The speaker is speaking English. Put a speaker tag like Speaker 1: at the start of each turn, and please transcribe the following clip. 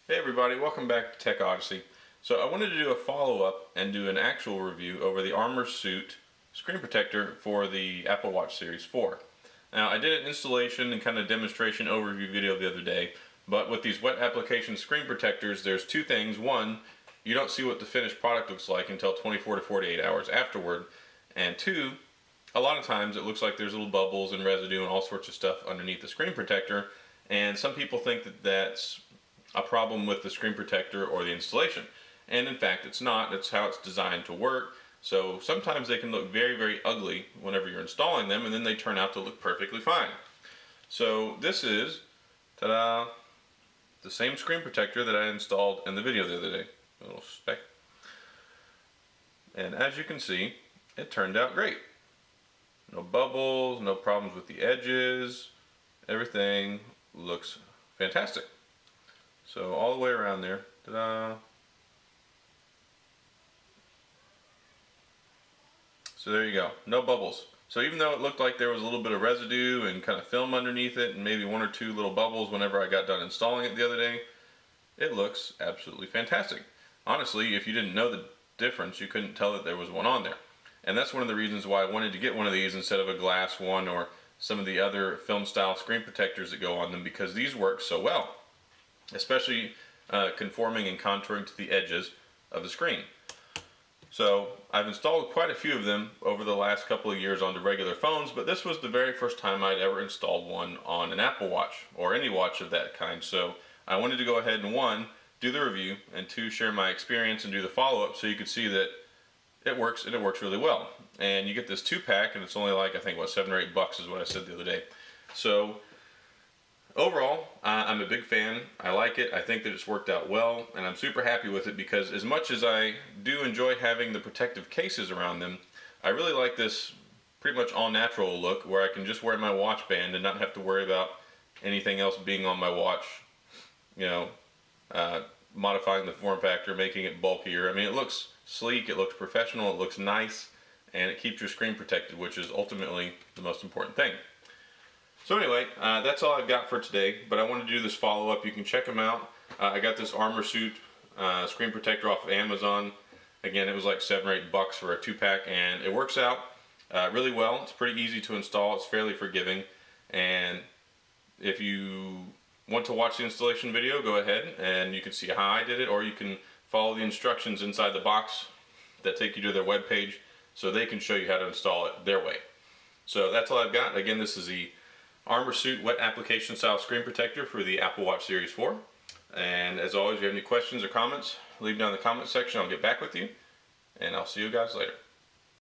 Speaker 1: Hey everybody, welcome back to Tech Odyssey. So I wanted to do a follow-up and do an actual review over the ArmorSuit Screen Protector for the Apple Watch Series 4. Now I did an installation and kind of demonstration overview video the other day, but with these wet application screen protectors there's two things. One, you don't see what the finished product looks like until 24 to 48 hours afterward, and two, a lot of times it looks like there's little bubbles and residue and all sorts of stuff underneath the screen protector, and some people think that that's a problem with the screen protector or the installation. And in fact it's not. That's how it's designed to work. So sometimes they can look very, very ugly whenever you're installing them, and then they turn out to look perfectly fine. So this is, ta-da, the same screen protector that I installed in the video the other day. A little speck. And as you can see, it turned out great. No bubbles, no problems with the edges. Everything looks fantastic. So all the way around there, ta-da. So there you go, no bubbles. So even though it looked like there was a little bit of residue and kind of film underneath it and maybe one or two little bubbles whenever I got done installing it the other day, it looks absolutely fantastic. Honestly, if you didn't know the difference, you couldn't tell that there was one on there. And that's one of the reasons why I wanted to get one of these instead of a glass one or some of the other film style screen protectors that go on them, because these work so well, especially conforming and contouring to the edges of the screen. So I've installed quite a few of them over the last couple of years onto regular phones, but this was the very first time I'd ever installed one on an Apple Watch or any watch of that kind. So I wanted to go ahead and, one, do the review, and two, share my experience and do the follow-up so you could see that it works, and it works really well. And you get this 2-pack, and it's only like, I think, what, $7 or $8 is what I said the other day. So overall, I'm a big fan. I like it. I think that it's worked out well, and I'm super happy with it because as much as I do enjoy having the protective cases around them, I really like this pretty much all-natural look where I can just wear my watch band and not have to worry about anything else being on my watch, you know, modifying the form factor, making it bulkier. I mean, it looks sleek, it looks professional, it looks nice, and it keeps your screen protected, which is ultimately the most important thing. So anyway, that's all I've got for today, but I wanted to do this follow-up. You can check them out. I got this ArmorSuit screen protector off of Amazon. Again, it was like $7 or $8 for a 2-pack, and it works out really well. It's pretty easy to install. It's fairly forgiving, and if you want to watch the installation video, go ahead and you can see how I did it, or you can follow the instructions inside the box that take you to their webpage so they can show you how to install it their way. So that's all I've got. Again, this is the ArmorSuit wet application style screen protector for the Apple Watch Series 4. And as always, if you have any questions or comments, leave down in the comment section. I'll get back with you, and I'll see you guys later.